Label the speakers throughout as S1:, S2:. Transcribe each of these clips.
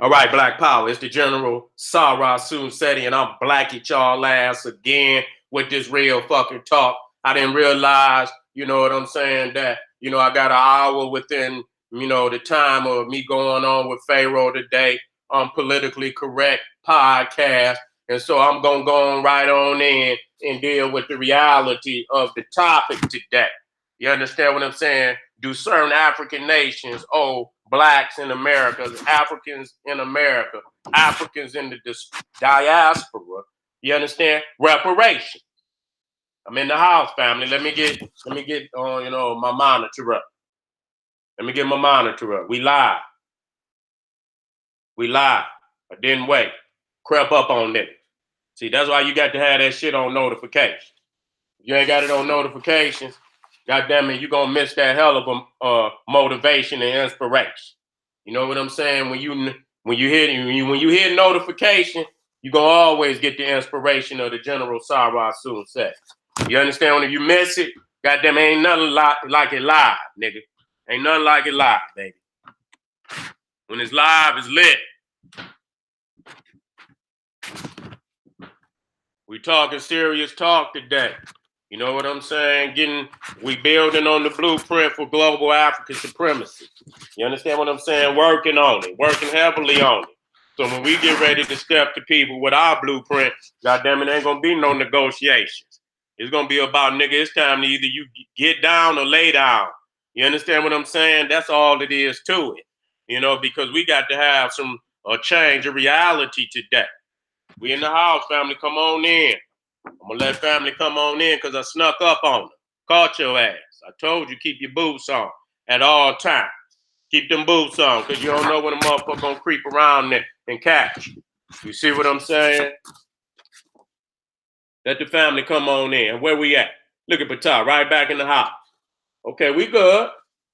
S1: All right, Black Power. It's the General Seti, and I'm black at y'all ass again with this real fucking talk. I didn't realize, you know what I'm saying, that, I got an hour within, the time of me going on with Pharaoh today on Politically Correct podcast. And so I'm going to go on right on in and deal with the reality of the topic today. You understand what I'm saying? Do certain African nations owe blacks in America, Africans in America, Africans in the diaspora, you understand? Reparations. I'm in the house, family. Let me get my monitor up. Let me get my monitor up. We live. We live. I didn't wait. Crept up on niggas. See, that's why you got to have that shit on notification. If you ain't got it on notifications, God damn it, you're gonna miss that hell of a motivation and inspiration. You know what I'm saying? When you hear notification, you're gonna always get the inspiration of the General Sarah soon said. You understand? When if you miss it, goddamn, ain't nothing like it live, nigga. Ain't nothing like it live, baby. When it's live, it's lit. We talking serious talk today. You know what I'm saying? We building on the blueprint for global African supremacy. You understand what I'm saying? Working on it, working heavily on it. So when we get ready to step to people with our blueprint, goddamn it, ain't gonna be no negotiations. It's gonna be about, nigga, it's time to either you get down or lay down. You understand what I'm saying? That's all it is to it. Because we got to have a change of reality today. We in the house, family. Come on in. I'm gonna let family come on in because I snuck up on them. Caught your ass. I told you keep your boots on at all times. Keep them boots on because you don't know when a motherfucker gonna creep around there and catch you. You see what I'm saying? Let the family come on in. Where we at? Look at Patah, right back in the house. Okay, we good.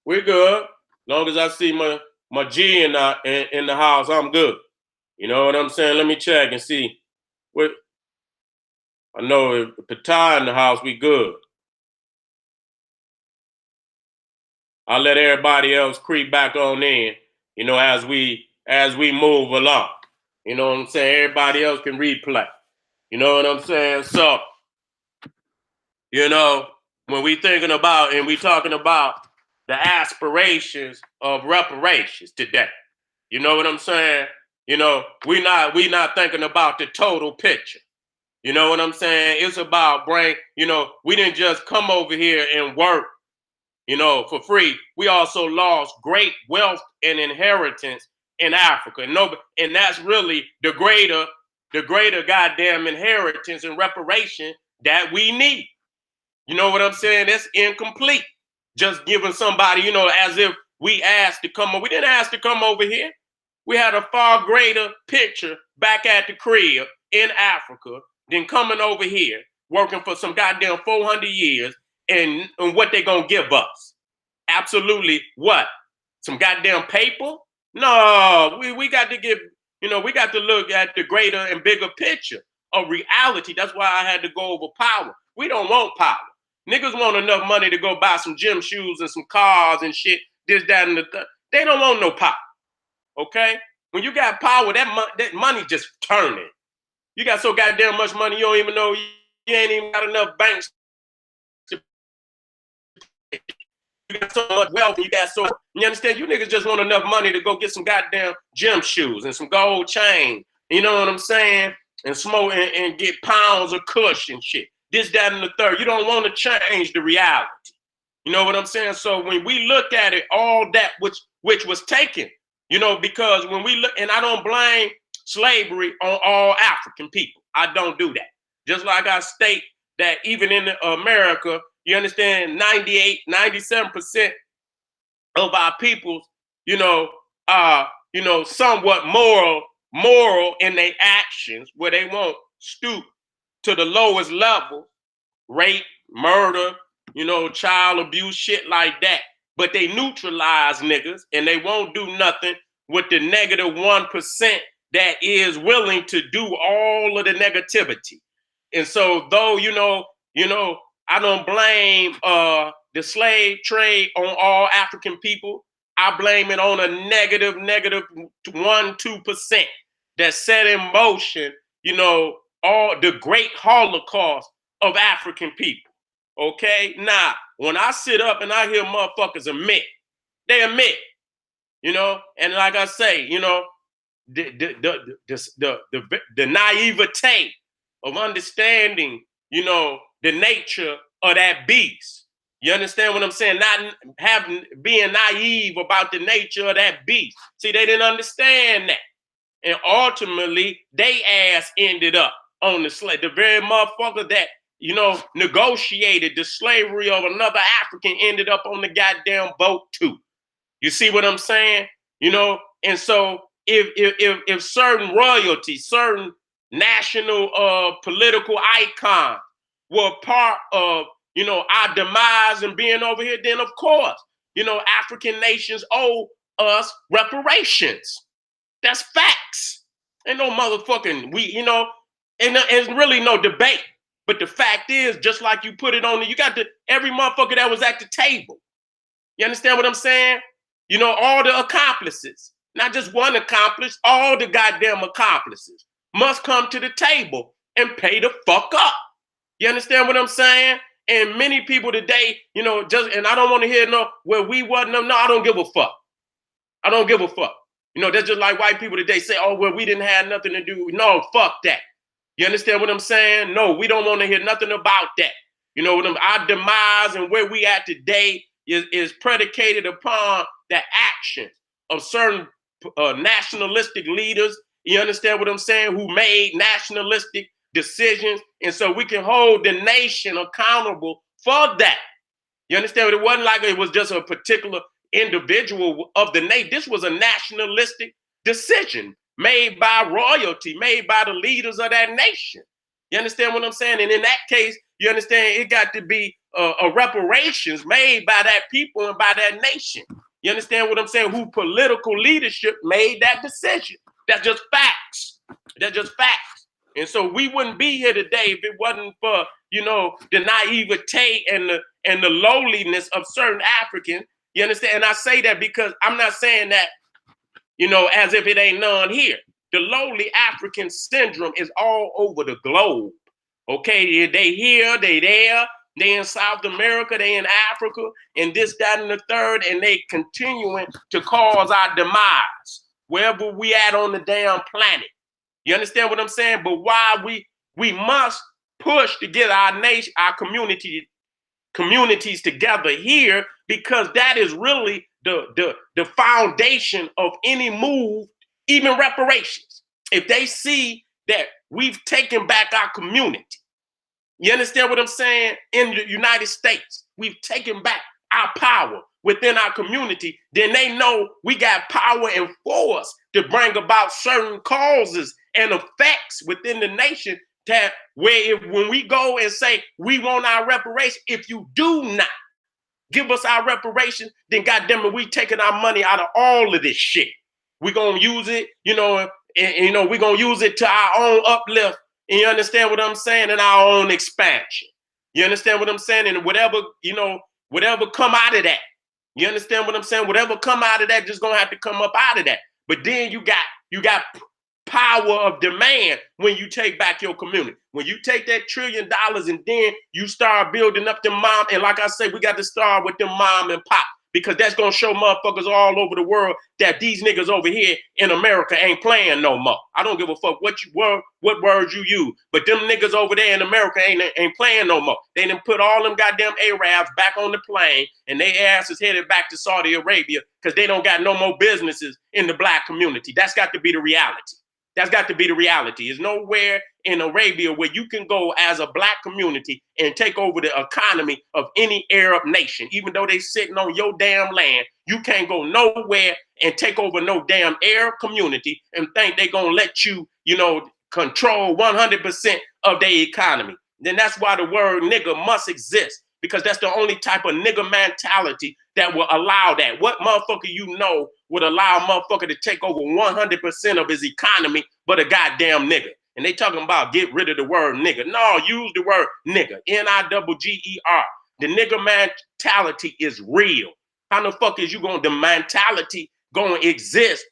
S1: We good. Long as I see my G in the house, I'm good. You know what I'm saying? Let me check and see. What I know if Patah in the house, we good. I'll let everybody else creep back on in, as we move along. You know what I'm saying? Everybody else can replay. You know what I'm saying? So, when we thinking about and we talking about the aspirations of reparations today, you know what I'm saying? We not thinking about the total picture. You know what I'm saying? It's about we didn't just come over here and work for free. We also lost great wealth and inheritance in Africa. And that's really the greater goddamn inheritance and reparation that we need. You know what I'm saying? That's incomplete. Just giving somebody, as if we asked to come over. We didn't ask to come over here. We had a far greater picture back at the crib in Africa than coming over here, working for some goddamn 400 years and what they gonna give us. Absolutely what? Some goddamn paper? No, we got to we got to look at the greater and bigger picture of reality. That's why I had to go over power. We don't want power. Niggas want enough money to go buy some gym shoes and some cars and shit, this, that, and the third. They don't want no power. Okay? When you got power, that money just turning. You got so goddamn much money, you don't even know you ain't even got enough banks to. You got so much wealth, you understand? You niggas just want enough money to go get some goddamn gym shoes and some gold chain. You know what I'm saying? And smoke and get pounds of kush and shit. This, that, and the third. You don't want to change the reality. You know what I'm saying? So when we look at it, all that which was taken, because when we look, and I don't blame slavery on all African people. I don't do that. Just like I state that even in America, you understand, 98, 97% of our peoples, are, somewhat moral in their actions where they won't stoop to the lowest level, rape, murder, child abuse, shit like that. But they neutralize niggas and they won't do nothing with the negative 1% that is willing to do all of the negativity. And so though, I don't blame the slave trade on all African people. I blame it on a negative 1-2% that set in motion, all the great Holocaust of African people. Okay, now when I sit up and I hear motherfuckers admit, they admit, and like I say, the naivete of understanding, the nature of that beast. You understand what I'm saying? Not being naive about the nature of that beast. See, they didn't understand that. And ultimately, they ass ended up on the slave. The very motherfucker that, negotiated the slavery of another African ended up on the goddamn boat too. You see what I'm saying? And so if certain royalties, certain national political icons were part of, our demise and being over here, then of course, African nations owe us reparations. That's facts. Ain't no motherfucking, and there's really no debate. But the fact is, just like you put it on, you got every motherfucker that was at the table. You understand what I'm saying? All the accomplices, not just one accomplice, all the goddamn accomplices must come to the table and pay the fuck up. You understand what I'm saying? And many people today, and I don't want to hear where we wasn't, no, I don't give a fuck. I don't give a fuck. That's just like white people today say, oh, well, we didn't have nothing to do. No, fuck that. You understand what I'm saying? No, we don't want to hear nothing about that. Our demise and where we at today is predicated upon the actions of certain nationalistic leaders. You understand what I'm saying? Who made nationalistic decisions. And so we can hold the nation accountable for that. You understand? It wasn't like it was just a particular individual of the nation. This was a nationalistic decision made by royalty, made by the leaders of that nation. You understand what I'm saying? And in that case, you understand it got to be a reparations made by that people and by that nation. You understand what I'm saying? Who political leadership made that decision. That's just facts. That's just facts. And so we wouldn't be here today if it wasn't for, the naivete and the lowliness of certain Africans. You understand? And I say that because I'm not saying that, as if it ain't none here. The lowly African syndrome is all over the globe. Okay, they here, they there, they in South America, they in Africa, and this, that, and the third, and they continuing to cause our demise wherever we at on the damn planet. You understand what I'm saying? But why we must push to get our nation, our communities together here, because that is really the foundation of any move, even reparations. If they see that we've taken back our community, you understand what I'm saying? In the United States, we've taken back our power within our community, then they know we got power and force to bring about certain causes and effects within the nation that when we go and say we want our reparations, if you do not give us our reparations, then goddamn it, we taking our money out of all of this shit. We're gonna use it, and we're gonna use it to our own uplift. And you understand what I'm saying? And our own expansion. You understand what I'm saying? And whatever come out of that. You understand what I'm saying? Whatever come out of that, just gonna have to come up out of that. But then you got power of demand when you take back your community. When you take that $1 trillion and then you start building up them mom, and like I say, we got to start with them mom and pop, because that's gonna show motherfuckers all over the world that these niggas over here in America ain't playing no more. I don't give a fuck what words you use, but them niggas over there in America ain't playing no more. They done put all them goddamn Arabs back on the plane, and they asses headed back to Saudi Arabia because they don't got no more businesses in the black community. That's got to be the reality. That's got to be the reality. There's nowhere in Arabia where you can go as a black community and take over the economy of any Arab nation. Even though they sitting on your damn land, you can't go nowhere and take over no damn Arab community and think they gonna let you, control 100% of their economy. Then that's why the word nigga must exist, because that's the only type of nigga mentality that will allow that. What motherfucker would allow a motherfucker to take over 100% of his economy but a goddamn nigga? And they talking about get rid of the word nigga. No, use the word nigga, Nigger. The nigga mentality is real. How the fuck is you going, the mentality going to exist,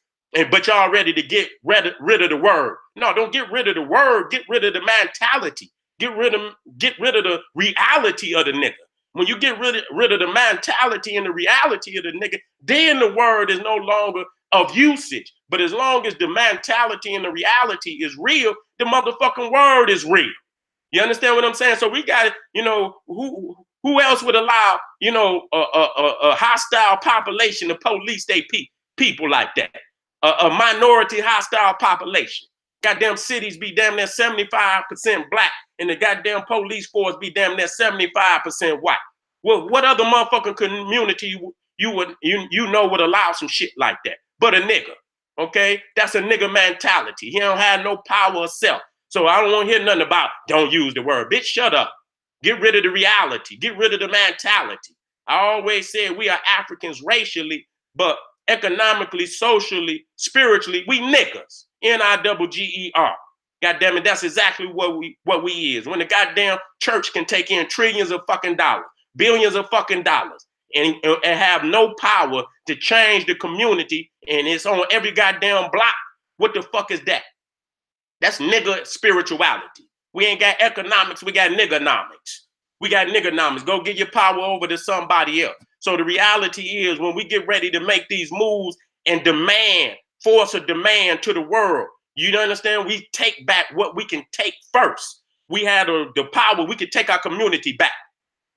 S1: but y'all ready to get rid of the word? No, don't get rid of the word. Get rid of the mentality. Get rid of the reality of the nigga. When you get rid of the mentality and the reality of the nigga, then the word is no longer of usage. But as long as the mentality and the reality is real, the motherfucking word is real. You understand what I'm saying? So we got, who else would allow, a hostile population to police they people like that? A minority hostile population. Goddamn cities be damn near 75% black, and the goddamn police force be damn near 75% white. Well, what other motherfucking community you would allow some shit like that? But a nigga, okay? That's a nigga mentality. He don't have no power of self. So I don't want to hear nothing about don't use the word. Bitch, shut up. Get rid of the reality. Get rid of the mentality. I always said we are Africans racially, but economically, socially, spiritually, we niggas. N-I-double-G-E-R. God damn it, that's exactly what we is. When the goddamn church can take in trillions of fucking dollars, billions of fucking dollars, and have no power to change the community, and it's on every goddamn block. What the fuck is that? That's nigga spirituality. We ain't got economics, we got niggonomics. We got niggonomics. Go get your power over to somebody else. So the reality is when we get ready to make these moves and force a demand to the world, you understand? We take back what we can take first. We had the power, we could take our community back.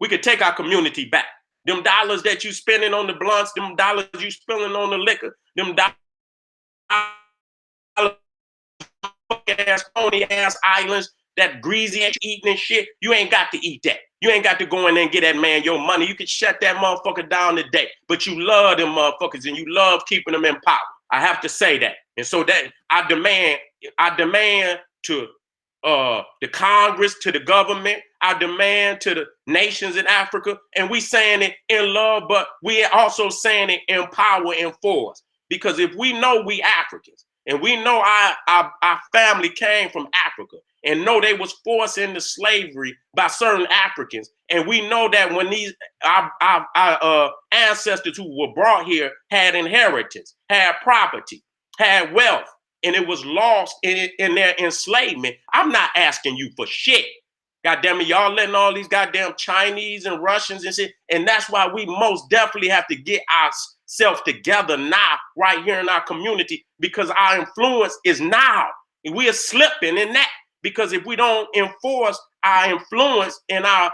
S1: We could take our community back. Them dollars that you spending on the blunts, them dollars you spending on the liquor, them dollars ass, phony ass islands, that greasy ass eating and shit, you ain't got to eat that. You ain't got to go in there and get that man your money. You can shut that motherfucker down today. But you love them motherfuckers and you love keeping them in power. I have to say that. And so that I demand to the Congress, to the government, I demand to the nations in Africa, and we saying it in love, but we also saying it in power and force. Because if we know we Africans, and we know our family came from Africa, and know they was forced into slavery by certain Africans, and we know that when these our ancestors who were brought here had inheritance, had property, had wealth, and it was lost in their enslavement, I'm not asking you for shit. God damn it, y'all letting all these goddamn Chinese and Russians and shit, and that's why we most definitely have to get ourselves together now, right here in our community, because our influence is now. And we are slipping in that, because if we don't enforce our influence and our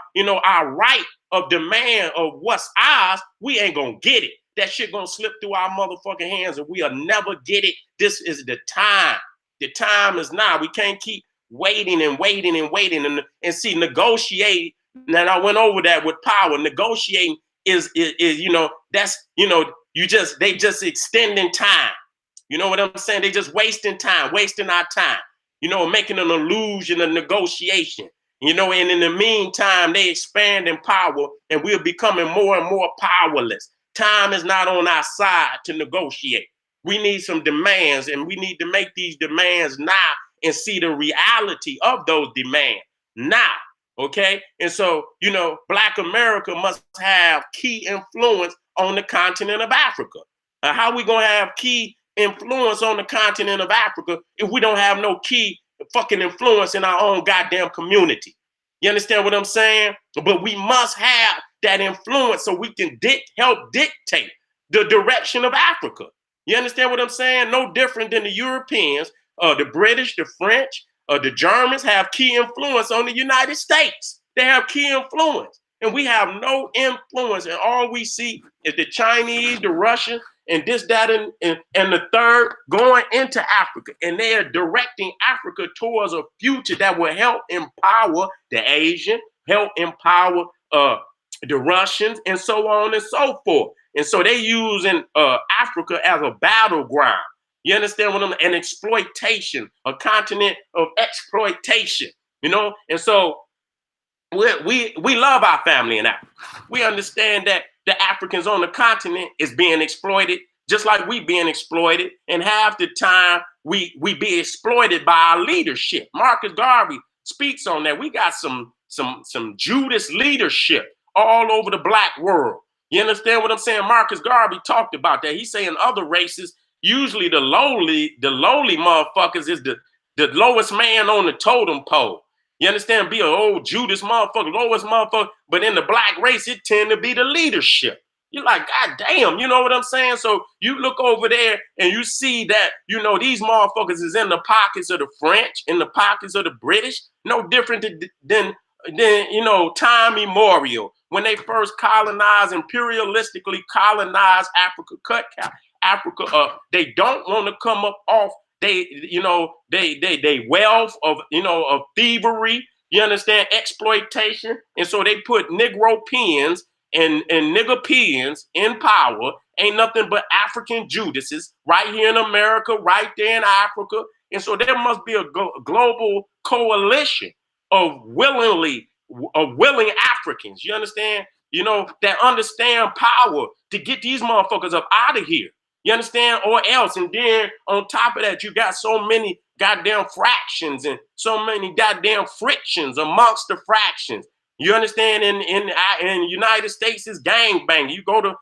S1: right of demand of what's ours, we ain't gonna get it. That shit gonna slip through our motherfucking hands and we'll never get it. This is the time. The time is now. We can't keep waiting and see, negotiate. Now I went over that with power. Negotiating is that's they just extending time. You know what I'm saying? They just wasting time, wasting our time, making an illusion of negotiation. And in the meantime, they expand in power and we're becoming more and more powerless. Time is not on our side to negotiate. We need some demands, and we need to make these demands now and see the reality of those demands now. Okay. And so, Black America must have key influence on the continent of Africa. How are we going to have key influence on the continent of Africa if we don't have no key fucking influence in our own goddamn community? You understand what I'm saying? But we must have that influence so we can help dictate the direction of Africa. You understand what I'm saying? No different than the Europeans, the British, the French, the Germans have key influence on the United States. They have key influence. And we have no influence. And all we see is the Chinese, the Russians, and this, that, and the third going into Africa. And they are directing Africa towards a future that will help empower the Asian, help empower the Russians, and so on and so forth. And so they using Africa as a battleground. You understand what I'm saying? An exploitation, a continent of exploitation, And so we love our family in Africa. We understand that the Africans on the continent is being exploited, just like we being exploited. And half the time we be exploited by our leadership. Marcus Garvey speaks on that. We got some Judas leadership all over the Black world. You understand what I'm saying? Marcus Garvey talked about that. He's saying other races, usually the lowly motherfuckers is the lowest man on the totem pole. You understand? Be an old Judas motherfucker, lowest motherfucker. But in the black race, it tend to be the leadership. You're like, God damn, you know what I'm saying? So you look over there and you see that, you know, these motherfuckers is in the pockets of the French, in the pockets of the British, no different than you know, time immemorial. When they first colonized, imperialistically colonized Africa, cut Africa up, they don't want to come up off they wealth of, you know, of thievery, you understand, exploitation. And so they put Negropeans and Niggerpeans in power. Ain't nothing but African Judases right here in America, right there in Africa. And so there must be a global coalition of willing Africans, you understand? You know, that understand power to get these motherfuckers up out of here. You understand? Or else. And then on top of that, you got so many goddamn fractions and so many goddamn frictions amongst the fractions. You understand? In the United States, is gangbang. You go to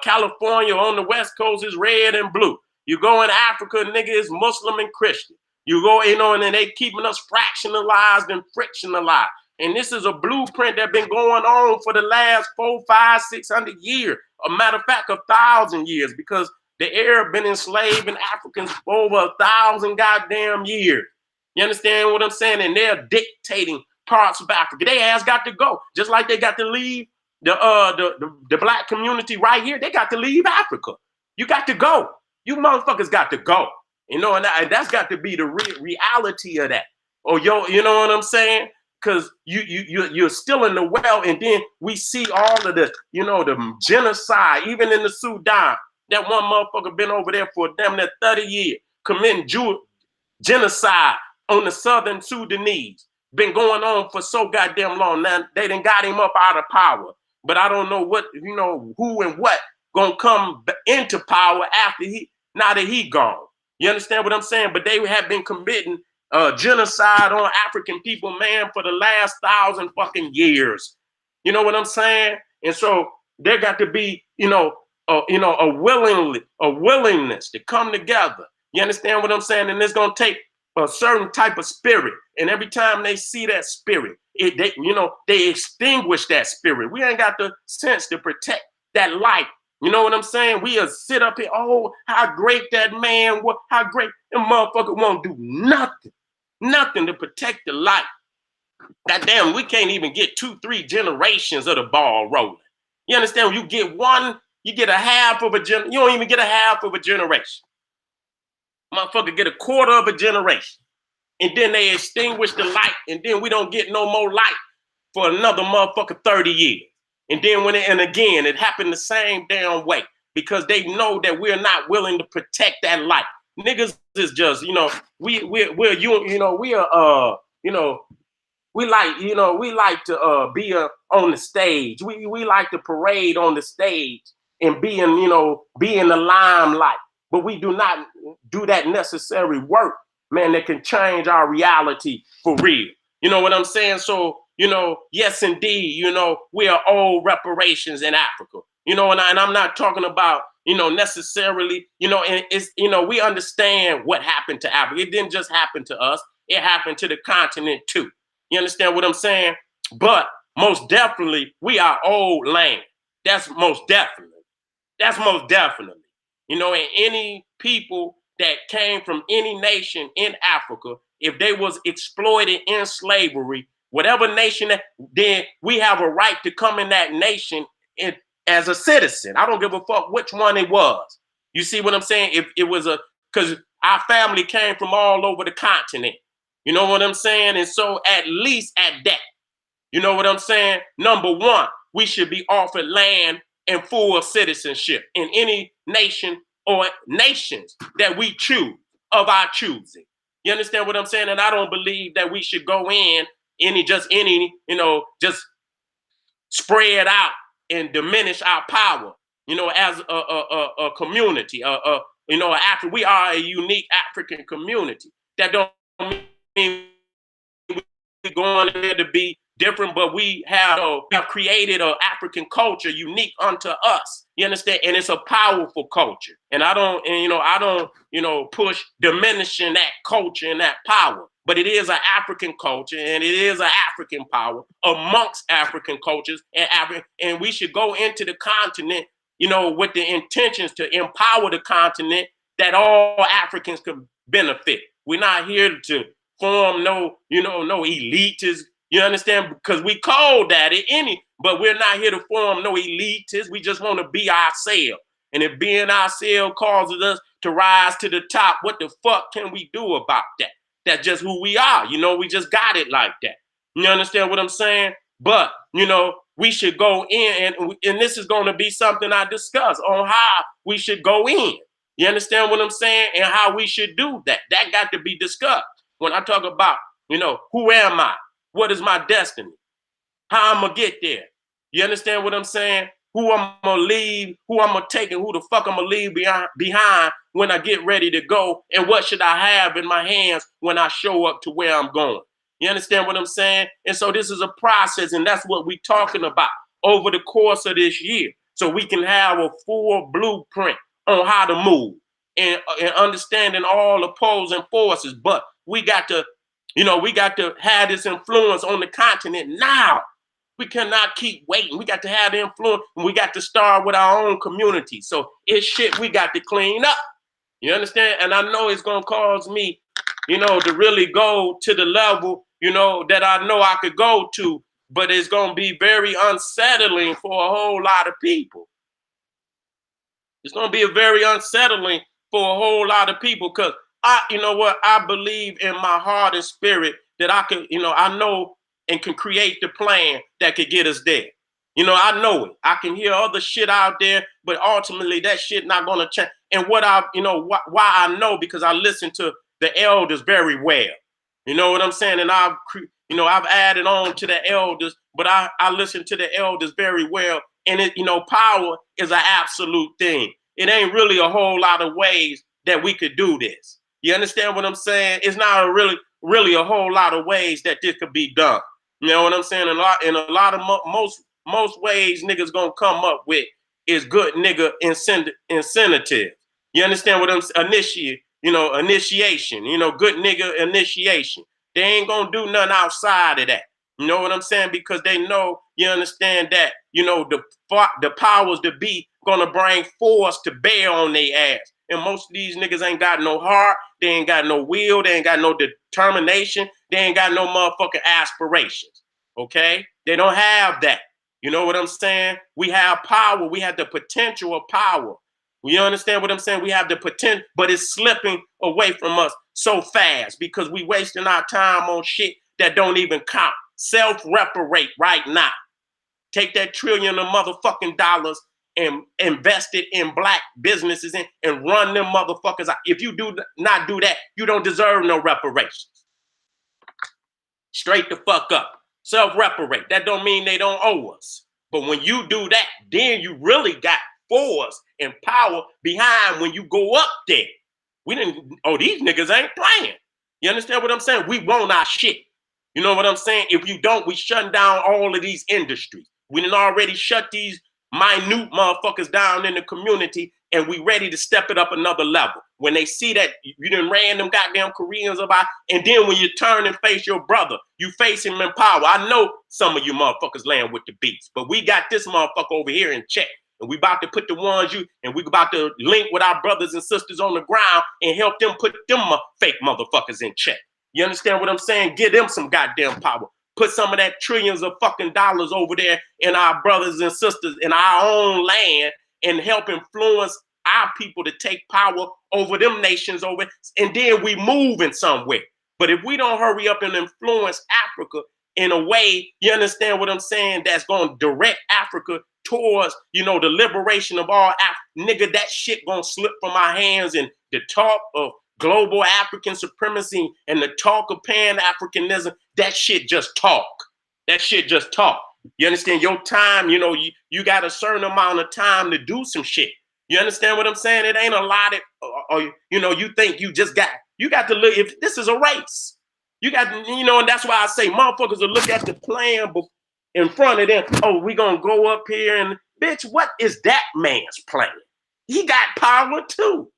S1: California on the West Coast, is red and blue. You go in Africa, nigga, is Muslim and Christian. You go, you know, and then they keeping us fractionalized and frictionalized. And this is a blueprint that's been going on for the last 400, 500, 600 years. A matter of fact, 1,000 years, because the Arab been enslaving Africans for over 1,000 goddamn years. You understand what I'm saying? And they're dictating parts of Africa. They ass got to go, just like they got to leave the black community right here. They got to leave Africa. You got to go. You motherfuckers got to go. You know, and that's got to be the reality of that. Or you know what I'm saying? Because you're still in the well, and then we see all of the, you know, the genocide, even in the Sudan. That one motherfucker been over there for damn near 30 years, committing genocide on the southern Sudanese. Been going on for so goddamn long. Now they done got him up out of power. But I don't know what, you know, who and what gonna come into power after now that he gone. You understand what I'm saying? But they have been committing genocide on African people, man, for the last 1,000 fucking years. You know what I'm saying? And so there got to be, a willingness to come together. You understand what I'm saying? And it's gonna take a certain type of spirit. And every time they see that spirit, they extinguish that spirit. We ain't got the sense to protect that light. You know what I'm saying? We sit up here, oh, how great that man was, how great. The motherfucker won't do nothing to protect the light. Goddamn, we can't even get 2-3 generations of the ball rolling. You understand? You get one, you get a half of a you don't even get a half of a generation. Motherfucker get a quarter of a generation. And then they extinguish the light, and then we don't get no more light for another motherfucker 30 years. And then and again, it happened the same damn way, because they know that we're not willing to protect that light. Niggas is just, we like to be on the stage. We like to parade on the stage and be in the limelight. But we do not do that necessary work, man, that can change our reality for real. You know what I'm saying? So, yes, indeed, we are old reparations in Africa. And I'm not talking about, necessarily, and it's, we understand what happened to Africa. It didn't just happen to us. It happened to the continent too. You understand what I'm saying? But most definitely, we are old land. That's most definitely. And any people that came from any nation in Africa, if they was exploited in slavery, whatever nation, then we have a right to come in that nation as a citizen. I don't give a fuck which one it was. You see what I'm saying? If it was because our family came from all over the continent. You know what I'm saying? And so at least at that, you know what I'm saying? Number one, we should be offered land and full citizenship in any nation or nations that we choose of our choosing. You understand what I'm saying? And I don't believe that we should go in just spread out and diminish our power, as a community. After we are a unique African community. That don't mean we're going there to be different, but we have created an African culture unique unto us. You understand? And it's a powerful culture. And I don't push diminishing that culture and that power. But it is an African culture, and it is an African power amongst African cultures, and we should go into the continent, with the intentions to empower the continent that all Africans can benefit. We're not here to form no elitists. You understand? Because we call that but we're not here to form no elitists. We just want to be ourselves. And if being ourselves causes us to rise to the top, what the fuck can we do about that? That's just who we are. We just got it like that. You understand what I'm saying? But, we should go in, and this is going to be something I discuss on how we should go in. You understand what I'm saying? And how we should do that. That got to be discussed. When I talk about, who am I? What is my destiny? How I'm going to get there? You understand what I'm saying? Who I'm going to leave, who I'm going to take, and who the fuck I'm going to leave behind when I get ready to go, and what should I have in my hands when I show up to where I'm going? You understand what I'm saying? And so this is a process, and that's what we're talking about over the course of this year, so we can have a full blueprint on how to move and understanding all opposing forces. But we got to have this influence on the continent now. We cannot keep waiting. We got to have the influence, and we got to start with our own community. So it's shit we got to clean up. You understand? And I know it's going to cause me, to really go to the level, that I know I could go to, but it's going to be very unsettling for a whole lot of people. It's going to be very unsettling for a whole lot of people, because I believe in my heart and spirit that I can, I know and can create the plan that could get us there. I know it. I can hear other shit out there, but ultimately that shit not going to change. And why I know, because I listen to the elders very well. You know what I'm saying? And I've added on to the elders, but I listen to the elders very well. And power is an absolute thing. It ain't really a whole lot of ways that we could do this. You understand what I'm saying? It's not really a whole lot of ways that this could be done. You know what I'm saying? Most ways niggas gonna come up with is good nigga incentive. You understand what I'm saying? Initiation. Good nigga initiation. They ain't gonna do nothing outside of that. You know what I'm saying? Because they know, you understand that, the powers to be gonna bring force to bear on their ass. And most of these niggas ain't got no heart. They ain't got no will. They ain't got no determination. They ain't got no motherfucking aspirations. Okay? They don't have that. You know what I'm saying? We have power. We have the potential of power. You understand what I'm saying? We have the potential, but it's slipping away from us so fast because we wasting our time on shit that don't even count. Self-reparate right now. Take that trillion of motherfucking dollars and invest it in black businesses and run them motherfuckers out. If you do not do that, you don't deserve no reparations. Straight the fuck up. Self-reparate. That don't mean they don't owe us. But when you do that, then you really got force and power behind when you go up there. These niggas ain't playing. You understand what I'm saying? We want our shit. You know what I'm saying? If you don't, we shutting down all of these industries. We done already shut these minute motherfuckers down in the community, and we ready to step it up another level. When they see that you done ran them goddamn Koreans about, and then when you turn and face your brother, you face him in power. I know some of you motherfuckers laying with the beats, but we got this motherfucker over here in check. And we about to put the ones and we about to link with our brothers and sisters on the ground and help them put them fake motherfuckers in check. You understand what I'm saying? Give them some goddamn power. Put some of that trillions of fucking dollars over there in our brothers and sisters in our own land and help influence our people to take power over them nations over. And then we move in somewhere. But if we don't hurry up and influence Africa in a way, you understand what I'm saying, that's going to direct Africa towards, the liberation of all nigga, that shit gonna slip from our hands. And the talk of global African supremacy and the talk of Pan-Africanism, that shit just talk. That shit just talk. You understand? Your time, you got a certain amount of time to do some shit. You understand what I'm saying? It ain't a lot of, you think you got to live. If this is a race, You got, you know, and that's why I say motherfuckers will look at the plan in front of them. Oh, we gonna go up here and bitch, what is that man's plan? He got power too.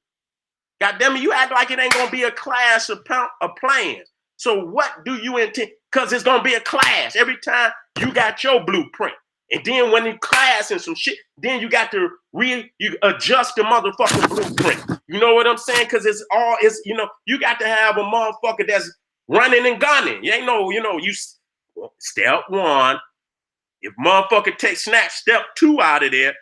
S1: God damn it, you act like it ain't gonna be a clash of plans. So what do you intend? Because it's gonna be a clash every time you got your blueprint. And then when you clash and some shit, then you got to you adjust the motherfucking blueprint. You know what I'm saying? Because it's you know, you got to have a motherfucker that's running and gunning. You ain't no, you know, step one. If motherfucker snatch step two out of there,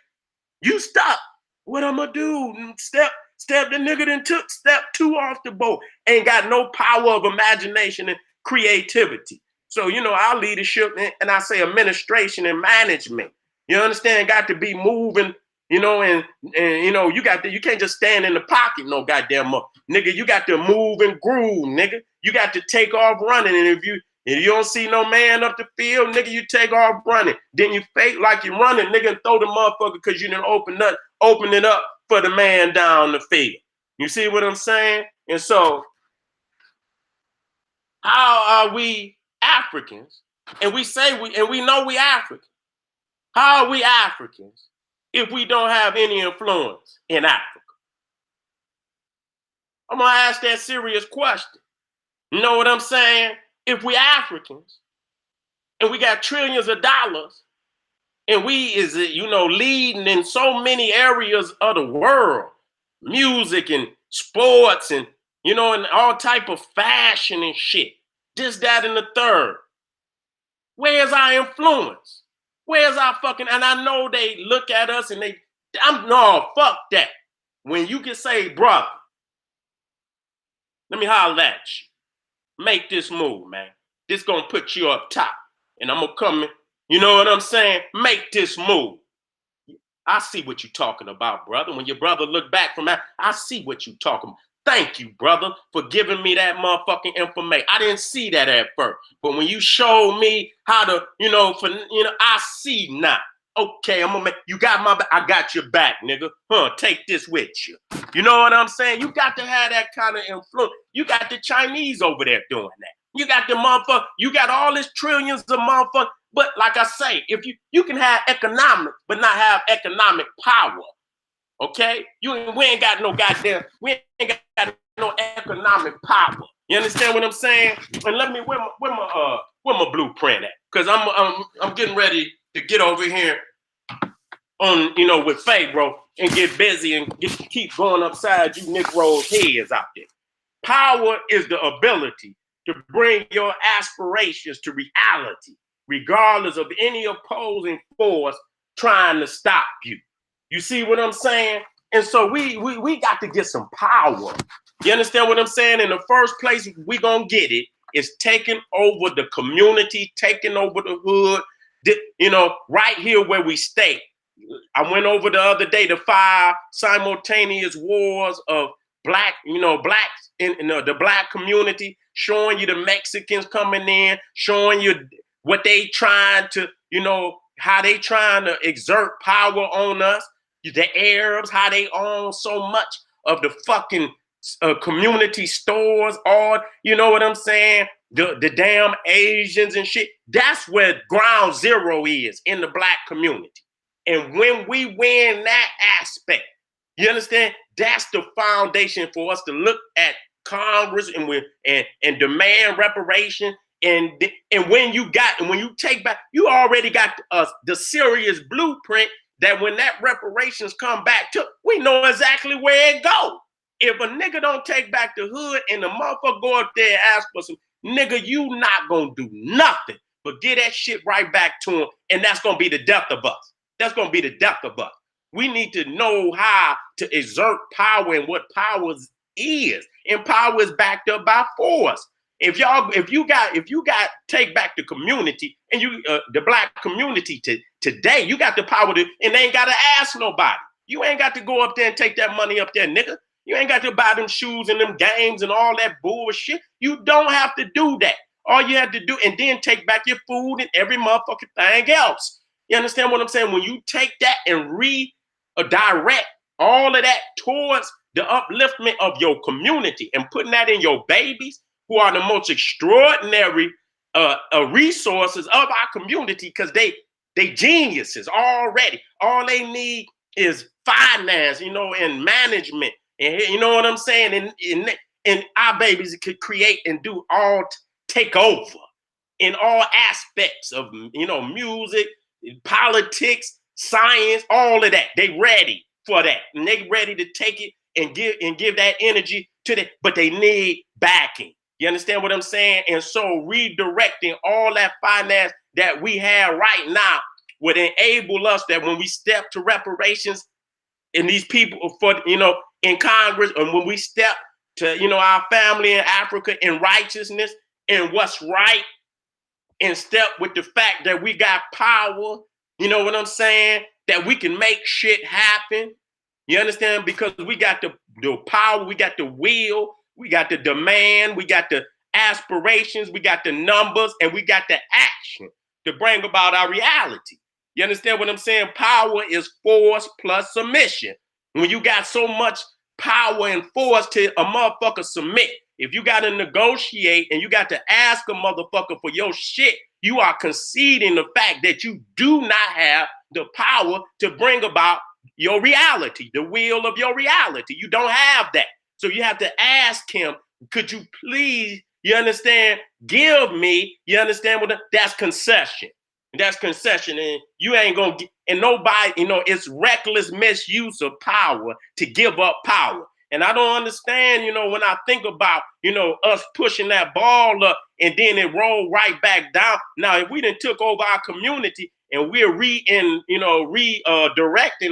S1: you stop. What I'm gonna do? Step the nigga then took step two off the boat. Ain't got no power of imagination and creativity. So, you know, our leadership, and I say administration and management, you understand, got to be moving, you know, and you know, you can't just stand in the pocket, no goddamn up. Nigga, you got to move and groove, nigga. You got to take off running. And if you don't see no man up the field, nigga, you take off running. Then you fake like you're running, nigga, and throw the motherfucker because you didn't open it up for the man down the field. You see what I'm saying? And so, how are we Africans? And we know we African. How are we Africans if we don't have any influence in Africa? I'm gonna ask that serious question. You know what I'm saying? If we Africans and we got trillions of dollars and we leading in so many areas of the world, music and sports and, you know, and all type of fashion and shit, this, that, and the third. Where's our influence? Where's our fucking, and I know they look at us and no, fuck that. When you can say, brother, let me holler at you. Make this move, man. This gonna put you up top. And I'm gonna come in, you know what I'm saying? Make this move. I see what you're talking about, brother. When your brother look back from that, I see what you're talking about. Thank you, brother, for giving me that motherfucking information. I didn't see that at first, but when you showed me how to, I see now. Okay, I'm gonna make you got I got your back, nigga. Take this with you. You know what I'm saying? You got to have that kind of influence. You got the Chinese over there doing that. You got the motherfucker. You got all this trillions of motherfuckers. But like I say, if you can have economic, but not have economic power. Okay, we ain't got no economic power. You understand what I'm saying? And let me where my blueprint at? Because I'm getting ready to get over here on with Pharaoh and get busy and keep going upside you Negroes' heads out there. Power is the ability to bring your aspirations to reality, regardless of any opposing force trying to stop you. You see what I'm saying? And so we got to get some power. You understand what I'm saying? In the first place, we gonna get it is taking over the community, taking over the hood, right here where we stay. I went over the other day the 5 simultaneous wars of blacks in the black community, showing you the Mexicans coming in, showing you what they trying to, how they trying to exert power on us. The Arabs, how they own so much of the fucking community stores, all, you know what I'm saying? The damn Asians and shit. That's where ground zero is in the black community. And when we win that aspect, you understand? That's the foundation for us to look at Congress and demand reparation. And when you take back, you already got the serious blueprint that when that reparations come back to, we know exactly where it go. If a nigga don't take back the hood and the motherfucker go up there and ask for some, nigga, you not gonna do nothing but get that shit right back to him, and that's gonna be the death of us. That's gonna be the death of us. We need to know how to exert power and what power is, and power is backed up by force. If you got take back the community and the black community today, you got the power to, and they ain't got to ask nobody. You ain't got to go up there and take that money up there, nigga. You ain't got to buy them shoes and them games and all that bullshit. You don't have to do that. All you have to do, and then take back your food and every motherfucking thing else. You understand what I'm saying? When you take that and redirect all of that towards the upliftment of your community and putting that in your babies, who are the most extraordinary resources of our community, because they geniuses already. All they need is finance, and management, and you know what I'm saying. And our babies could create and do all, take over in all aspects of music, politics, science, all of that. They ready for that, and they ready to take it and give that energy to them. But they need backing. You understand what I'm saying? And so redirecting all that finance that we have right now would enable us, that when we step to reparations, and these people for in Congress, and when we step to our family in Africa in righteousness and what's right, in step with the fact that we got power, you know what I'm saying, that we can make shit happen. You understand? Because we got the power, we got the will, we got the demand, we got the aspirations, we got the numbers, and we got the action to bring about our reality. You understand what I'm saying? Power is force plus submission. When you got so much power and force to a motherfucker submit, if you got to negotiate and you got to ask a motherfucker for your shit, you are conceding the fact that you do not have the power to bring about your reality, the will of your reality. You don't have that. So you have to ask him, could you please, you understand, give me, you understand what that's concession. That's concession. And you ain't gonna get, and nobody, it's reckless misuse of power to give up power. And I don't understand, when I think about, us pushing that ball up and then it rolled right back down. Now, if we done took over our community and we're redirecting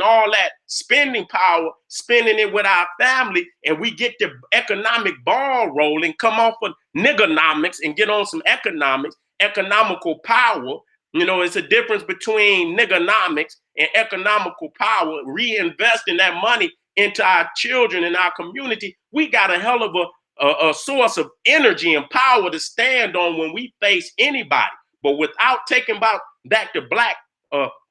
S1: all that spending power, spending it with our family, and we get the economic ball rolling, come off of niggernomics and get on some economical power. It's a difference between niggernomics and economical power, reinvesting that money into our children and our community. We got a hell of a source of energy and power to stand on when we face anybody. But without taking back the black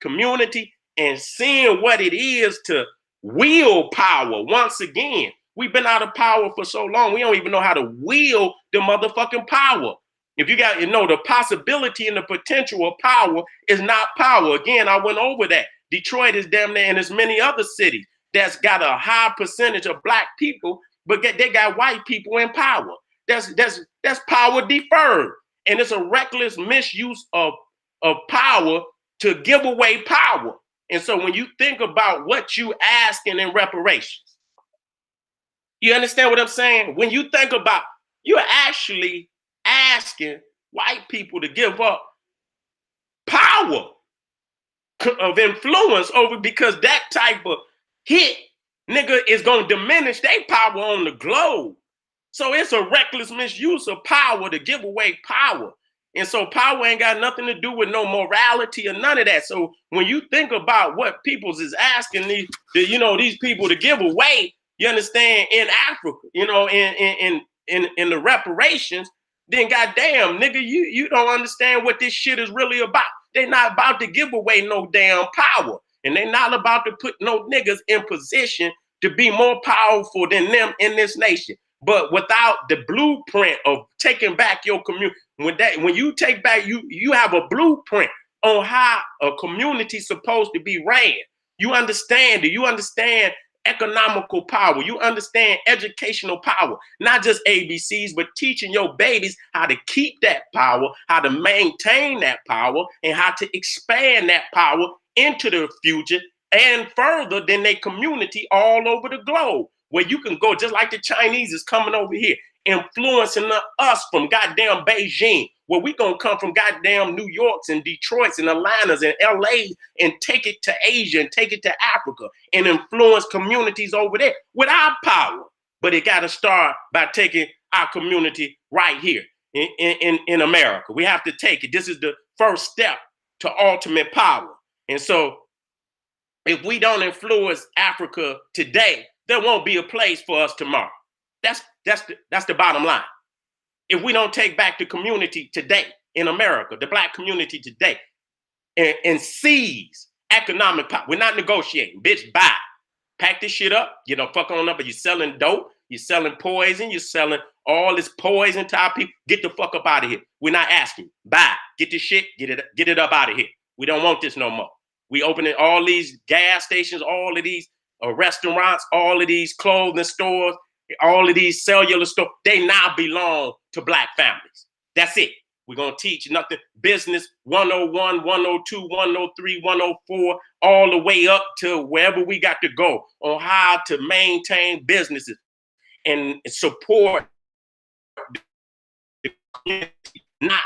S1: community and seeing what it is to wield power once again, we've been out of power for so long, we don't even know how to wield the motherfucking power. If you got, the possibility and the potential of power is not power. Again, I went over that. Detroit is damn near, and there's many other cities that's got a high percentage of black people, but they got white people in power. That's power deferred. And it's a reckless misuse of power to give away power. And so when you think about what you asking in reparations, you understand what I'm saying? When you think about, you're actually asking white people to give up power of influence over, because that type of hit, nigga, is going to diminish their power on the globe. So it's a reckless misuse of power to give away power. And so power ain't got nothing to do with no morality or none of that. So when you think about what peoples is asking these people to give away, you understand, in Africa, in the reparations, then goddamn, nigga, you don't understand what this shit is really about. They're not about to give away no damn power. And they're not about to put no niggas in position to be more powerful than them in this nation. But without the blueprint of taking back your community, when you take back, you have a blueprint on how a community is supposed to be ran. You understand it. You understand economical power. You understand educational power, not just ABCs, but teaching your babies how to keep that power, how to maintain that power, and how to expand that power into the future and further than their community all over the globe, where you can go, just like the Chinese is coming over here, influencing us from goddamn Beijing, where we gonna come from goddamn New Yorks and Detroits and Atlantas and LAs and take it to Asia and take it to Africa and influence communities over there with our power. But it gotta start by taking our community right here in America. We have to take it. This is the first step to ultimate power. And so if we don't influence Africa today, there won't be a place for us tomorrow. That's the bottom line. If we don't take back the community today in America, the black community today, and seize economic power, we're not negotiating. Bitch, bye. Pack this shit up. Fuck on up. Are you selling dope? You're selling poison. You're selling all this poison to our people. Get the fuck up out of here. We're not asking. Bye. Get this shit. Get it up out of here. We don't want this no more. We opening all these gas stations, all of these restaurants, all of these clothing stores, all of these cellular stores. They now belong to black families. That's it. We're going to teach nothing. Business 101, 102, 103, 104, all the way up to wherever we got to go on how to maintain businesses and support the community, not,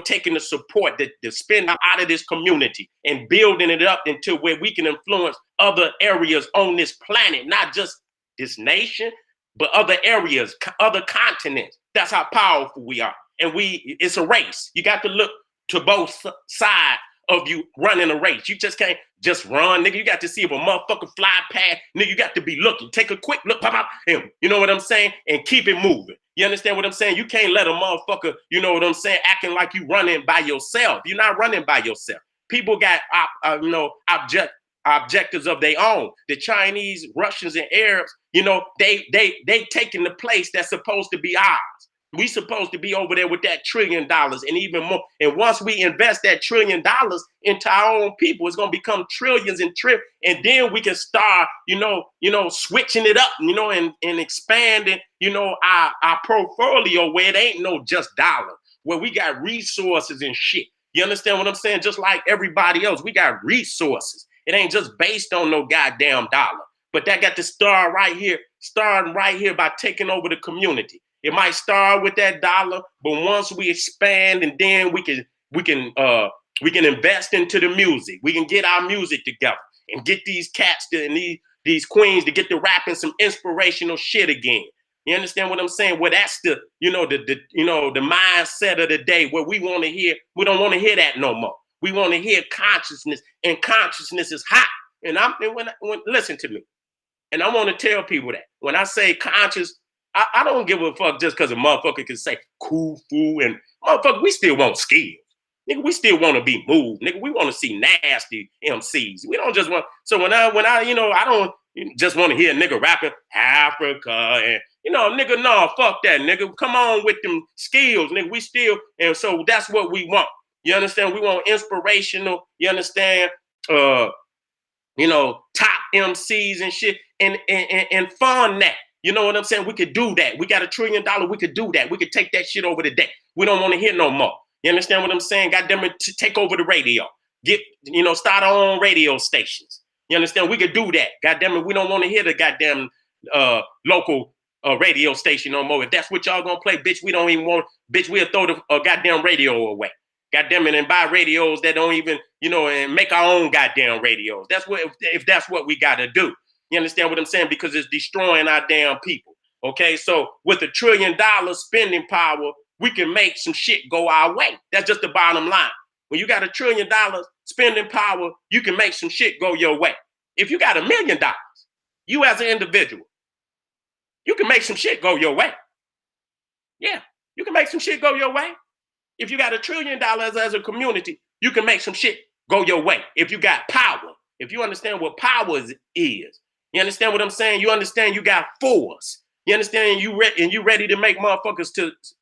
S1: taking the support that spend out of this community and building it up into where we can influence other areas on this planet, not just this nation, but other areas, other continents. That's how powerful we are. And it's a race. You got to look to both sides of you running a race. You just can't just run, nigga. You got to see if a motherfucker fly past, nigga. You got to be looking. Take a quick look, pop, him. You know what I'm saying? And keep it moving. You understand what I'm saying? You can't let a motherfucker, you know what I'm saying, acting like you running by yourself. You're not running by yourself. People got, objectives of their own. The Chinese, Russians, and Arabs, they taking the place that's supposed to be ours. We supposed to be over there with that $1 trillion and even more. And once we invest that $1 trillion into our own people, it's gonna become trillions and trillions. And then we can start, switching it up, and expanding, our portfolio where it ain't no just dollar, where we got resources and shit. You understand what I'm saying? Just like everybody else, we got resources. It ain't just based on no goddamn dollar. But that got to start right here, starting right here by taking over the community. It might start with that dollar, but once we expand, and then we can invest into the music. We can get our music together and get these cats and these queens to get to rapping some inspirational shit again. You understand what I'm saying? Well, that's the mindset of the day where we want to hear. We don't want to hear that no more. We want to hear consciousness, and consciousness is hot. And listen to me. And I want to tell people that when I say conscious, I don't give a fuck just because a motherfucker can say cool fool and motherfucker, we still want skills. Nigga, we still want to be moved. Nigga, we want to see nasty MCs. We don't just want, so when I I don't just want to hear a nigga rapping Africa and, nigga, no, fuck that, nigga. Come on with them skills, nigga. We still, and so that's what we want. You understand? We want inspirational, you understand, top MCs and shit and fund that. You know what I'm saying? We could do that. We got $1 trillion. We could do that. We could take that shit over the day. We don't want to hear no more. You understand what I'm saying? Goddamn it, take over the radio. Start our own radio stations. You understand? We could do that. Goddamn it, we don't want to hear the goddamn local radio station no more. If that's what y'all gonna play, bitch, we don't even want. Bitch, we'll throw the goddamn radio away. Goddamn it, and buy radios that don't even, and make our own goddamn radios. That's what if that's what we gotta do. You understand what I'm saying? Because it's destroying our damn people. Okay, so with $1 trillion spending power, we can make some shit go our way. That's just the bottom line. When you got $1 trillion spending power, you can make some shit go your way. If you got $1 million, you as an individual, you can make some shit go your way. Yeah, you can make some shit go your way. If you got $1 trillion as a community, you can make some shit go your way. If you got power, if you understand what power is, you understand what I'm saying? You understand you got force. You understand you ready to make motherfuckers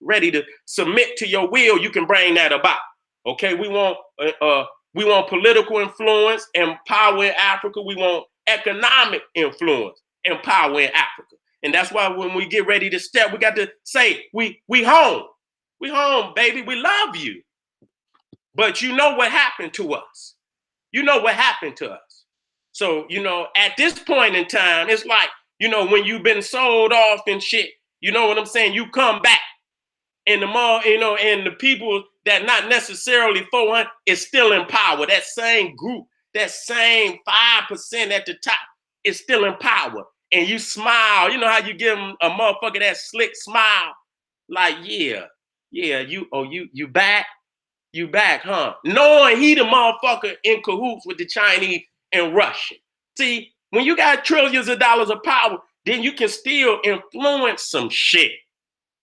S1: ready to submit to your will. You can bring that about. Okay, we want political influence and power in Africa. We want economic influence and power in Africa. And that's why when we get ready to step, we got to say we home. We home, baby. We love you. But you know what happened to us. You know what happened to us. So, at this point in time, it's like, when you've been sold off and shit, you know what I'm saying? You come back and the more, and the people that not necessarily 400 is still in power. That same group, that same 5% at the top is still in power. And you smile. You know how you give them a motherfucker that slick smile? Like, yeah, you back? You back, huh? Knowing he the motherfucker in cahoots with the Chinese and Russian. See, when you got trillions of dollars of power, then you can still influence some shit.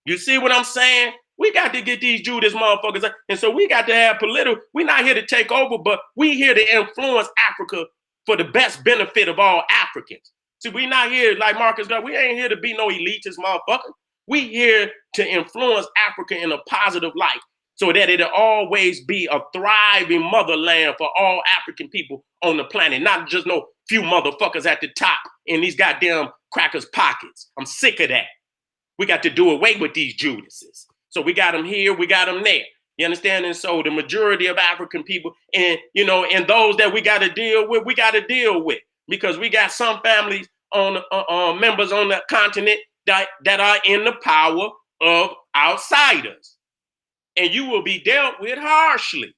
S1: You see what I'm saying? We got to get these Judas motherfuckers. And so we got to have political. We're not here to take over, but we here to influence Africa for the best benefit of all Africans. See, we not here like Marcus got. We ain't here to be no elitist motherfucker. We here to influence Africa in a positive light so that it'll always be a thriving motherland for all African people on the planet, not just no few motherfuckers at the top in these goddamn crackers' pockets. I'm sick of that. We got to do away with these Judases. So we got them here, we got them there. You understand? And so the majority of African people and, you know, and those that we got to deal with, we got to deal with because we got some families on members on the continent that are in the power of outsiders. And you will be dealt with harshly.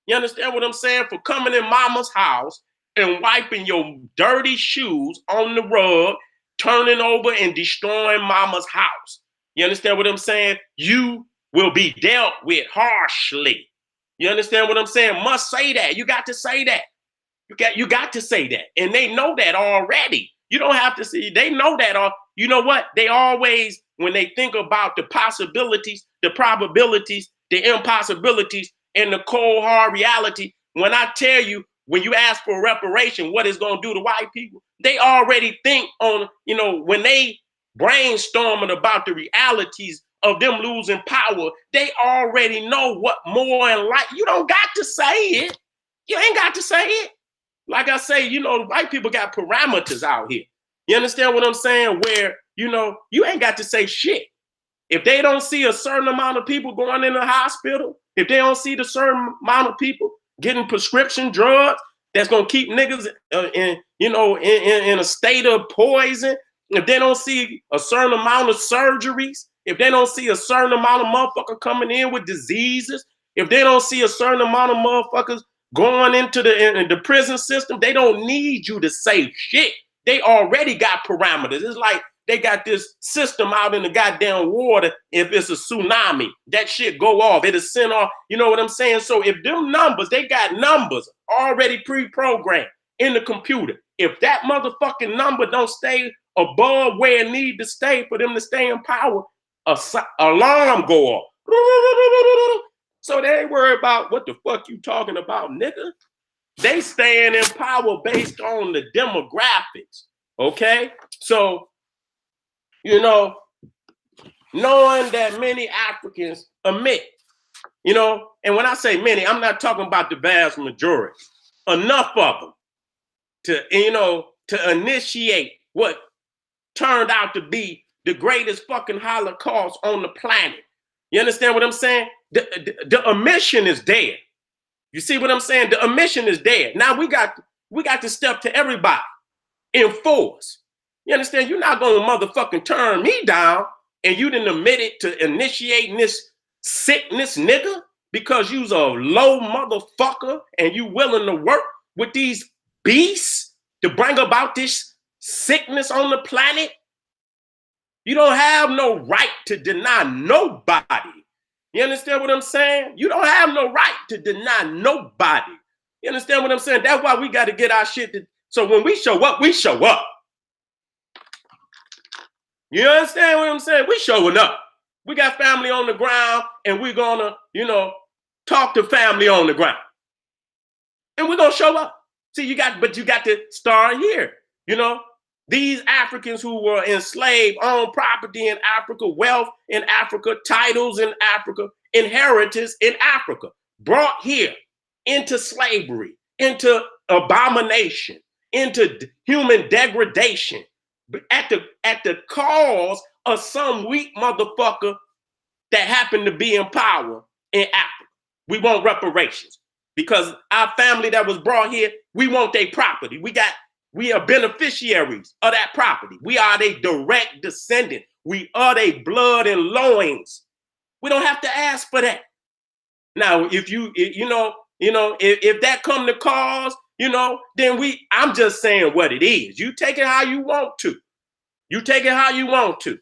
S1: You understand what I'm saying? For coming in mama's house and wiping your dirty shoes on the rug, turning over and destroying mama's house. You understand what I'm saying? You will be dealt with harshly. You understand what I'm saying? Must say that. You got to say that. You got to say that. And they know that already. You don't have to see. They know that. You know what? They always, when they think about the possibilities, the probabilities, the impossibilities, and the cold, hard reality, when I tell you, when you ask for reparation, what it's going to do to white people, they already think on, you know, when they brainstorming about the realities of them losing power, they already know what more and like. You don't got to say it. You ain't got to say it. Like I say, you know, white people got parameters out here. You understand what I'm saying? Where, you know, you ain't got to say shit. If they don't see a certain amount of people going in the hospital, if they don't see the certain amount of people getting prescription drugs that's going to keep niggas in a state of poison, if they don't see a certain amount of surgeries, if they don't see a certain amount of motherfuckers coming in with diseases, if they don't see a certain amount of motherfuckers going into the prison system, they don't need you to say shit. They already got parameters. It's like they got this system out in the goddamn water. If it's a tsunami, that shit go off. It'll send off, you know what I'm saying? So if them numbers, they got numbers already pre-programmed in the computer. If that motherfucking number don't stay above where it need to stay for them to stay in power, alarm go off. So they ain't worried about what the fuck you talking about, nigga. They staying in power based on the demographics, okay? So, you know, knowing that many Africans admit, you know, and when I say many, I'm not talking about the vast majority, enough of them to, you know, to initiate what turned out to be the greatest fucking Holocaust on the planet. You understand what I'm saying? The omission is there. You see what I'm saying? The omission is there. Now we got to step to everybody in force. You understand? You're not gonna motherfucking turn me down and you didn't admit it to initiating this sickness, nigga, because you's a low motherfucker and you willing to work with these beasts to bring about this sickness on the planet. You don't have no right to deny nobody. You understand what I'm saying? You don't have no right to deny nobody. You understand what I'm saying? That's why we got to get our shit. So when we show up, we show up. You understand what I'm saying? We showing up. We got family on the ground and we're going to, you know, talk to family on the ground. And we're going to show up. See, but you got to start here, you know. These Africans who were enslaved, owned property in Africa, wealth in Africa, titles in Africa, inheritance in Africa, brought here into slavery, into abomination, into human degradation, at the cause of some weak motherfucker that happened to be in power in Africa. We want reparations because our family that was brought here, we want their property. We are beneficiaries of that property. We are their direct descendant. We are their blood and loins. We don't have to ask for that. Now, if if that come to cause, you know, then I'm just saying what it is. You take it how you want to. You take it how you want to.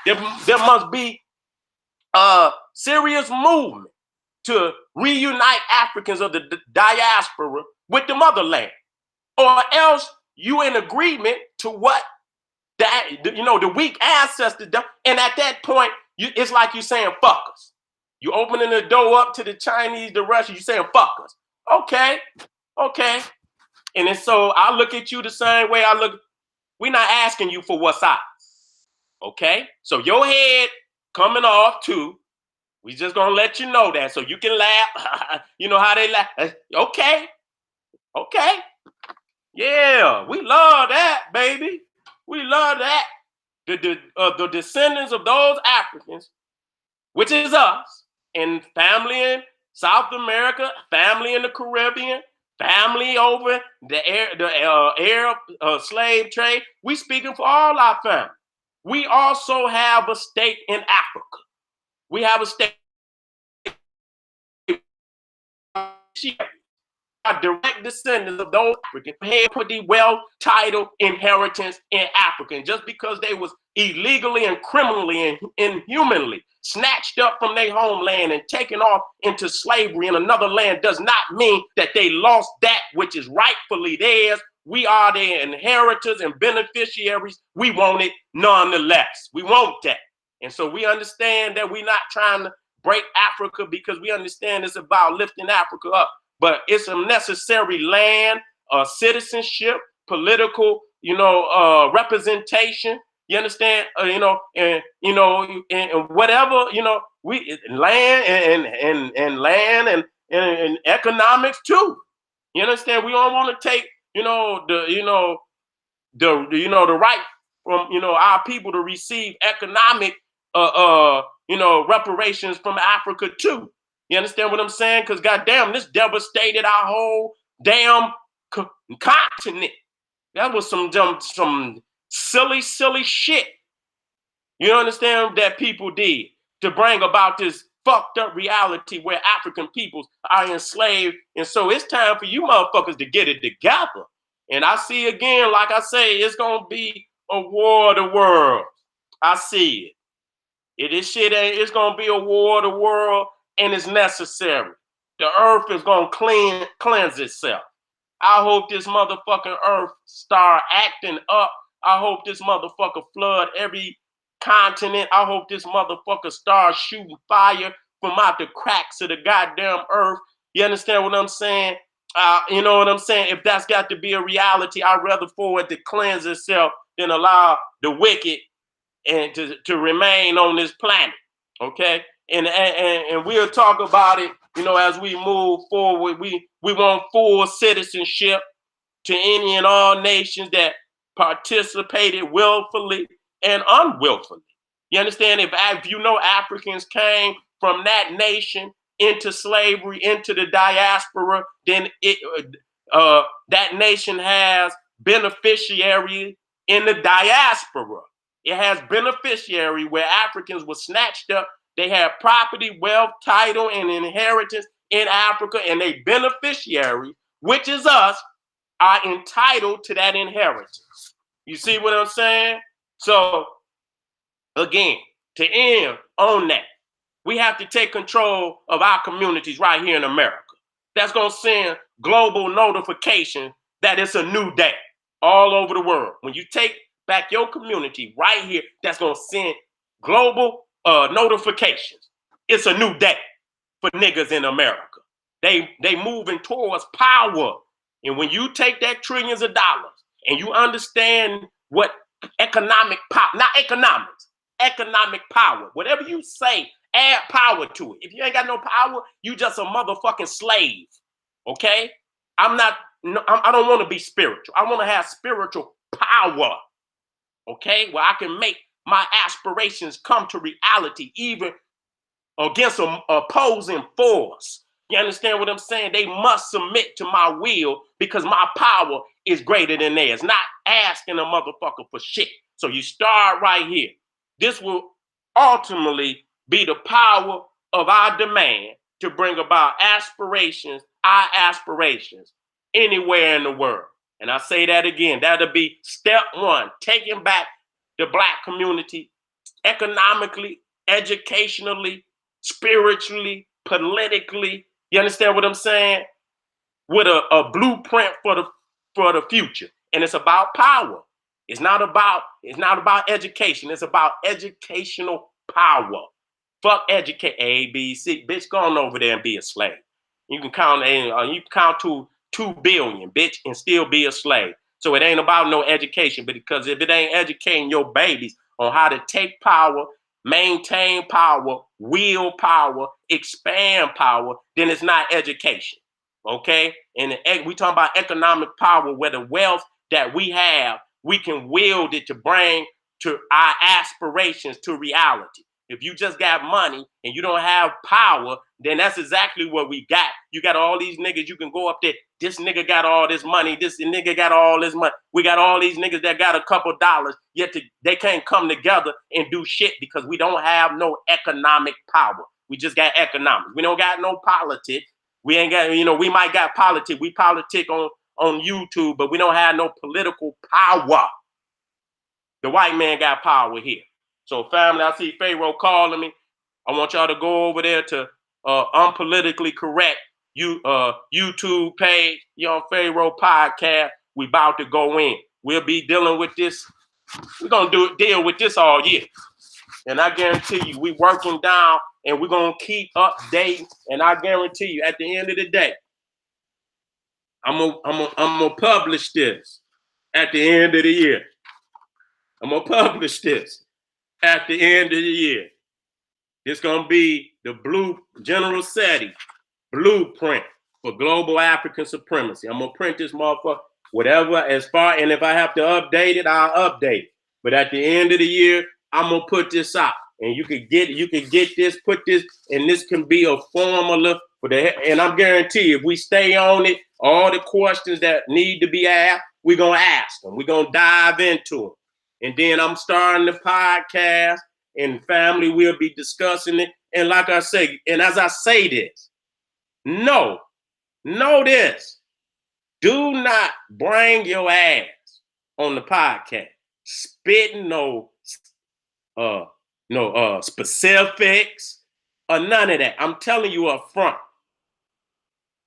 S1: There must be a serious movement to reunite Africans of the diaspora with the motherland, or else you in agreement to what the weak ancestors done. And at that point, it's like you saying fuck us. You opening the door up to the Chinese, the Russians, you saying fuck us. Okay. And then so I look at you the same way I look. We're not asking you for what's ours. Okay? So your head coming off too. We just gonna let you know that so you can laugh. You know how they laugh. Okay. Okay. Yeah, we love that, baby. We love that. The descendants of those Africans, which is us, and family in South America, family in the Caribbean, family over the Arab slave trade. We speaking for all our family. We also have a stake in Africa. We have a stake. Are direct descendants of those Africans had pretty well titled inheritance in Africa. And just because they was illegally and criminally and inhumanly snatched up from their homeland and taken off into slavery in another land does not mean that they lost that which is rightfully theirs. We are their inheritors and beneficiaries. We want it nonetheless. We want that. And so we understand that we're not trying to break Africa because we understand it's about lifting Africa up. But it's a necessary land, citizenship, political, representation. You understand? And whatever, we land and economics too. You understand? We don't want to take, the right from our people to receive economic reparations from Africa too. You understand what I'm saying? Because goddamn, this devastated our whole damn continent. That was some silly shit. You understand that people did to bring about this fucked up reality where African peoples are enslaved. And so it's time for you motherfuckers to get it together. And I see again, like I say, it's gonna be a war of the world. I see it. This shit it's gonna be a war of the world, and it's necessary. The earth is gonna cleanse itself. I hope this motherfucking earth start acting up. I hope this motherfucker flood every continent. I hope this motherfucker starts shooting fire from out the cracks of the goddamn earth. You understand what I'm saying? You know what I'm saying? If that's got to be a reality, I'd rather for it to cleanse itself than allow the wicked and to remain on this planet. Okay? And we'll talk about it, as we move forward. We want full citizenship to any and all nations that participated willfully and unwillfully. You understand? If Africans came from that nation into slavery, into the diaspora, then that nation has beneficiary in the diaspora. It has beneficiary where Africans were snatched up. They have property, wealth, title, and inheritance in Africa, and they beneficiary, which is us, are entitled to that inheritance. You see what I'm saying? So, again, to end on that, we have to take control of our communities right here in America. That's going to send global notification that it's a new day all over the world. When you take back your community right here, that's going to send global notifications. It's a new day for niggas in America. They moving towards power. And when you take that trillions of dollars and you understand what economic power, not economics, economic power, whatever you say, add power to it. If you ain't got no power, you just a motherfucking slave. Okay? I don't want to be spiritual. I want to have spiritual power. Okay? Where I can make my aspirations come to reality, even against an opposing force. You understand what I'm saying? They must submit to my will because my power is greater than theirs. Not asking a motherfucker for shit. So you start right here. This will ultimately be the power of our demand to bring about our aspirations, anywhere in the world. And I say that again, that'll be step one, taking back the Black community economically, educationally, spiritually, politically. You understand what I'm saying? With a blueprint for the future. And it's about power. It's not about education. It's about educational power. Fuck educate A, B, C. Bitch, go on over there and be a slave. You can count to 2 billion, bitch, and still be a slave. So it ain't about no education, because if it ain't educating your babies on how to take power, maintain power, wield power, expand power, then it's not education. Okay? And we talking about economic power, where the wealth that we have, we can wield it to bring to our aspirations to reality. If you just got money and you don't have power, then that's exactly what we got. You got all these niggas, you can go up there. This nigga got all this money. This nigga got all this money. We got all these niggas that got a couple dollars, yet they can't come together and do shit because we don't have no economic power. We just got economics. We don't got no politics. We ain't got, we might got politics. We politic on YouTube, but we don't have no political power. The white man got power here. So family, I see Pharaoh calling me. I want y'all to go over there to Unpolitically Correct YouTube page, Young Pharaoh Podcast. We about to go in. We'll be dealing with this. We're going to deal with this all year. And I guarantee you, we working down and we're going to keep updating. And I guarantee you, at the end of the day, I'm gonna publish this at the end of the year. I'm going to publish this at the end of the year. It's going to be the General Seti blueprint for global African supremacy. I'm going to print this motherfucker, whatever, and if I have to update it, I'll update it. But at the end of the year, I'm going to put this out. And you can get this, put this, and this can be a formula for and I'm guaranteed if we stay on it, all the questions that need to be asked, we're going to ask them. We're going to dive into them. And then I'm starting the podcast, and family will be discussing it. And like I say, and as I say this, know this. Do not bring your ass on the podcast spitting no specifics or none of that. I'm telling you up front.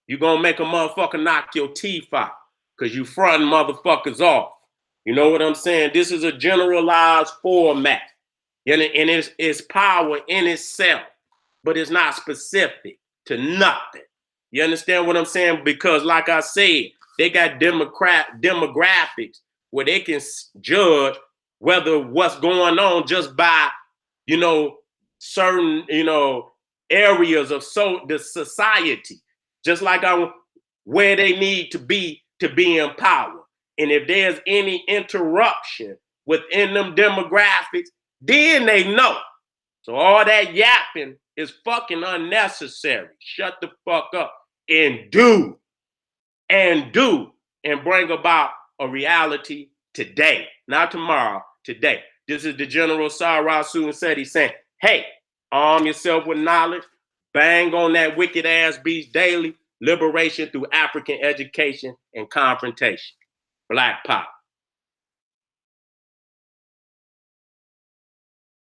S1: You're going to make a motherfucker knock your teeth out because you fronting motherfuckers off. You know what I'm saying? This is a generalized format. And it's power in itself, but it's not specific to nothing. You understand what I'm saying? Because like I said, they got demographics where they can judge whether what's going on just by, certain, areas of the society, just like where they need to be in power. And if there's any interruption within them demographics, then they know. So all that yapping is fucking unnecessary. Shut the fuck up and do and bring about a reality today, not tomorrow, today. This is the General Sarasu and Seti saying, hey, arm yourself with knowledge, bang on that wicked ass beast daily, liberation through African education and confrontation. Black Power.